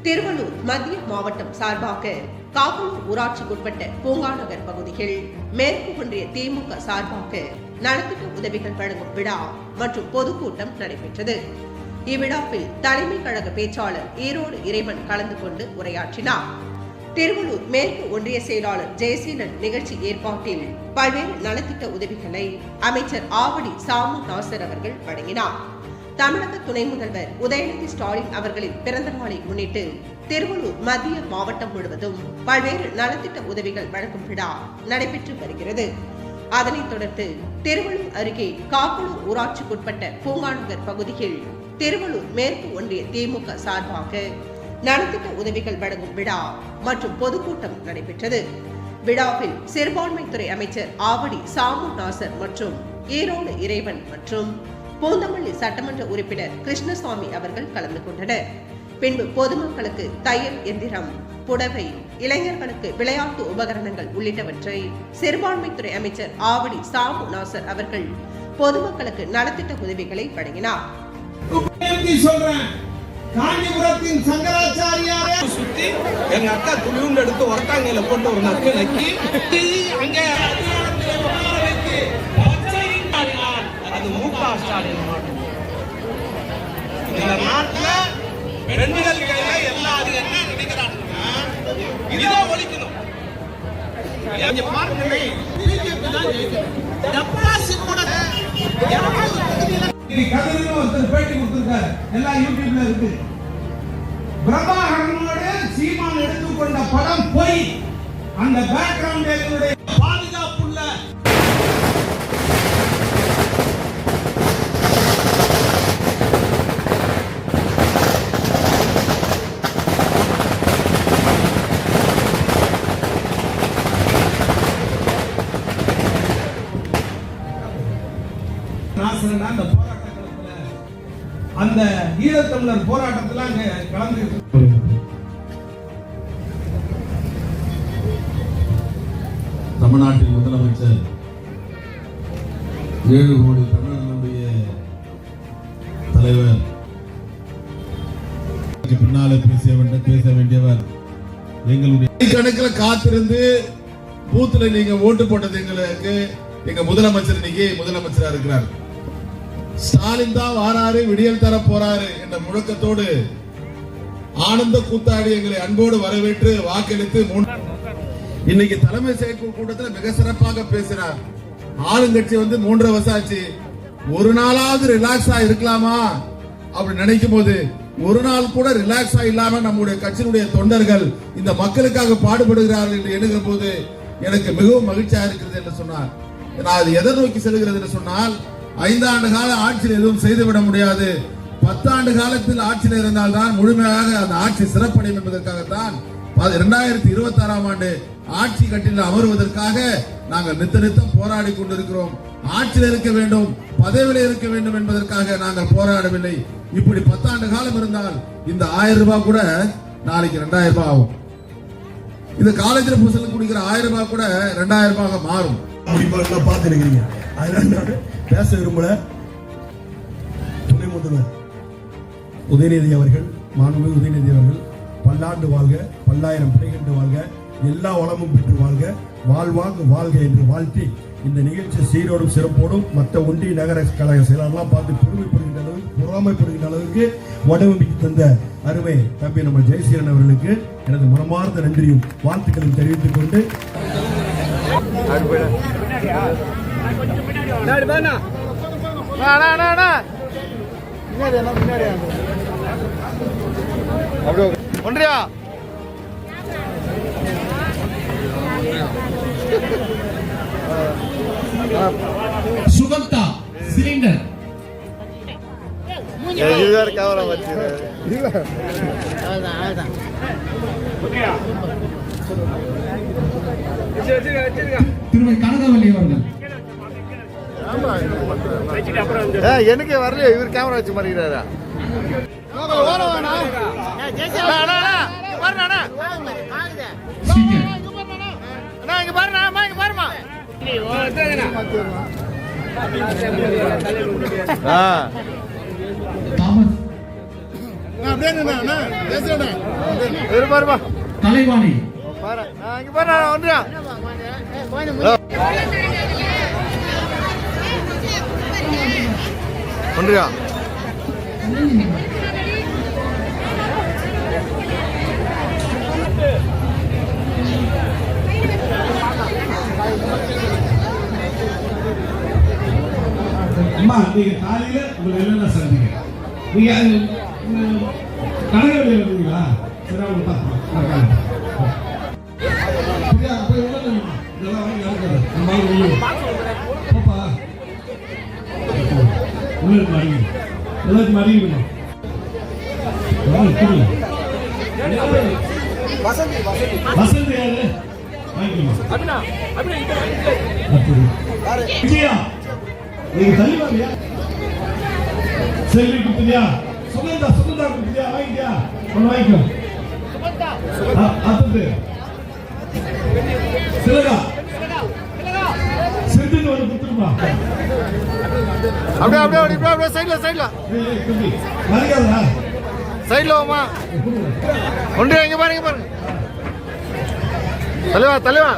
திருவள்ளூர் மத்திய மாவட்டம் சார்பாக காவலூர் ஊராட்சிக்குட்பட்ட பூங்காநகர் பகுதியில் மேற்கு ஒன்றிய திமுக சார்பாக நலத்திட்ட உதவிகள் வழங்கும் விழா மற்றும் பொதுக்கூட்டம் நடைபெற்றது. இவ்விழாவில் தலைமை கழக பேச்சாளர் ஈரோடு இறைவன் கலந்து கொண்டு உரையாற்றினார். திருவள்ளூர் மேற்கு ஒன்றிய செயலாளர் ஜெயசீலன் நிகழ்ச்சி ஏற்பாட்டில் பல்வேறு நலத்திட்ட உதவிகளை அமைச்சர் ஆவடி சாமு நாசர் அவர்கள் வழங்கினார். தமிழக துணை முதல்வர் உதயநிதி ஸ்டாலின் அவர்களின் பிறந்த நாளை முன்னிட்டு திருவள்ளூர் மத்திய மாவட்டம் முழுவதும் பல்வேறு நலத்திட்ட உதவிகள் வழங்கும் விழா நடைபெற்று வருகிறது. அதனைத் தொடர்ந்து திருவள்ளூர் அருகே காவலூர் ஊராட்சிக்குட்பட்ட பூங்காநகர் பகுதியில் திருவள்ளூர் மேற்கு ஒன்றிய திமுக சார்பாக நலத்திட்ட உதவிகள் வழங்கும் விழா மற்றும் பொதுக்கூட்டம் நடைபெற்றது. விழாவில் சிறுபான்மைத்துறை அமைச்சர் ஆவடி சாமு நாசர் மற்றும் ஈரோடு இறைவன் மற்றும் பூந்தமல்லி சட்டமன்ற உறுப்பினர் கிருஷ்ணசாமி அவர்கள் கலந்து கொண்டனர். பின்பு பொதுமக்களுக்கு தையல் எந்திரம், புடவை, இளைஞர்களுக்கு விளையாட்டு உபகரணங்கள் உள்ளிட்டவற்றை சிறுபான்மைத்துறை அமைச்சர் ஆவடி சாமு நாசர் அவர்கள் பொதுமக்களுக்கு நலத்திட்ட உதவிகளை வழங்கினார். காஞ்சிபுரத்தின் சங்கராச்சாரியாரே சுத்தி எங்க அக்கா துணிவுண்டு எடுத்து ஒரட்டாங்கையில போட்டு ஒரு நக்கு நக்கி அங்க அது மூகா ஸ்டாலின் இந்த நாட்டுல பெண்கள் கையில எல்லா அதிகாரம் என்ன நினைக்கிறாங்கன்னா இதான் ஒழிக்கணும். பார்க்கலை பிஜேபி தான் ஜெயிக்கணும். டெபாசிட் கூட ஒருத்தர் பேட்டி கொடுத்திருக்காரு, எல்லாம் யூடியூப்ல இருக்கு. பிரபாகரனோடு சீமான் எடுத்துக்கொண்ட படம் போய் அந்த பேக்ரவுண்ட் எங்களுடைய பாதுகாப்புள்ள நாசரனா அந்த அந்த ஈழத்தமிழர் போராட்டத்தில் அங்க கலந்து தமிழ்நாட்டின் முதலமைச்சர் 7 கோடி தமிழர்களுடைய தலைவர் பின்னாலே பேச வேண்டியவர் எங்களுடைய கணக்கில் காத்திருந்து பூத்துல நீங்க ஓட்டு போட்டது எங்களுக்கு எங்க முதலமைச்சர் இன்னைக்கு முதலமைச்சரா இருக்கிறார். ஸ்டாலின் தான் வாராரு, விடியல் தர போறாரு என்ற முழக்கத்தோடு ஆனந்த கூத்தாடி எங்களை அன்போடு வரவேற்று வாக்களித்து இன்னைக்கு தலைமை செயற்குழு கூட்டத்தில் மிக சிறப்பாக பேசினார். ஆளுங்கட்சி 3 வருஷம் ஆச்சு, ஒரு நாளாவது ரிலாக்ஸா இருக்கலாமா அப்படி நினைக்கும் போது ஒரு நாள் கூட ரிலாக்ஸா இல்லாம நம்முடைய கட்சியினுடைய தொண்டர்கள் இந்த மக்களுக்காக பாடுபடுகிறார்கள் என்று எண்ணுகிற போது எனக்கு மிகவும் மகிழ்ச்சியா இருக்கிறது என்று சொன்னார். நான் அது எதை நோக்கி செல்கிறது என்று சொன்னால் 5 ஆண்டு கால ஆட்சியில் எதுவும் செய்துவிட முடியாது, 10 ஆண்டு காலத்தில் ஆட்சியில் இருந்தால்தான் முழுமையாக அந்த ஆட்சி சிறப்படையும் என்பதற்காகத்தான் 2026ஆம் ஆண்டு ஆட்சி கட்டில் அமர்வதற்காக நாங்கள் நித்தம் போராடி கொண்டிருக்கிறோம். ஆட்சியில் இருக்க வேண்டும், பதவியில் இருக்க வேண்டும் என்பதற்காக நாங்கள் போராடவில்லை. இப்படி 10 ஆண்டு காலம் இருந்தால் இந்த 1000 ரூபாய் கூட நாளைக்கு 2000 ரூபாய் ஆகும். இந்த காலேஜில் புதுசில் குடிக்கிற 1000 ரூபாய் கூட 2000 ரூபாய் மாறும். பார்த்து இருக்கிறீங்க. அதனால பேச விரும்பல. துணை முதல்வர் உதயநிதி அவர்கள், மாண்புமிகு உதயநிதி அவர்கள் பல்லாண்டு வாழ்க, பல்லாயிரம் பிள்ளைகண்டு வாழ்க, எல்லா வளமும் பெற்று வாழ்க, வாழ்வாங்க வாழ்க என்று வாழ்த்தி இந்த நிகழ்ச்சி சீரோடும் சிறப்போடும் மற்ற ஒன்றிய நகர கழக செயலாளர்லாம் பார்த்து பெருமைப்படுகின்ற அளவுக்கு, பொறாமைப்படுகின்ற அளவுக்கு வடிவமைத்து தந்த அருமை தம்பி நம்ம ஜெயசீலன் அவர்களுக்கு எனது மனமார்ந்த நன்றியும் வாழ்த்துக்களையும் தெரிவித்துக் கொண்டு ஒன்றியா சுகந்தா சிலிண்டர் கேமரா வச்சு திருமதி கனகவல்லி அவர்கள் எனக்கு வரல, இவர் கேமரா வச்சு மாட்டேங்கிறாரா? தாமஸ் கலைவாணி ஒன்றியா அம்மா நீங்க காலையில உங்களை என்னென்ன சந்திங்க நீங்க கனகவெளியில் இருந்தீங்களா சரி அவங்க பார்க்கலாம் இதெல்லாம் வாங்கி நடக்கிறது பாப்பா உள்ள மாறிங்க எல்லாத்தையும் மாறிங்க வசந்தி யாரு வாங்கிக்கலாம் விஜயா நீங்க தள்ளி வாங்கயா செல்வி குடுத்தியா சுகந்தா குடுத்தியா வாங்கிட்டியா ஒன்று வாங்கிக்கோ அடுத்தது சிலகா செந்தில் ஒன்று குடுத்துருமா அப்படியே சைட்ல மறிக்காதா சைட்ல வாமா ஒன்றியா இங்க பாருங்க தலைவா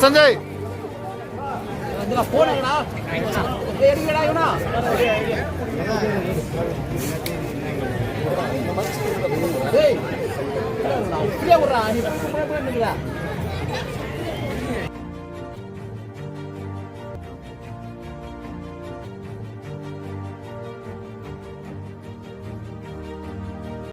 சஞ்சய் விடுறா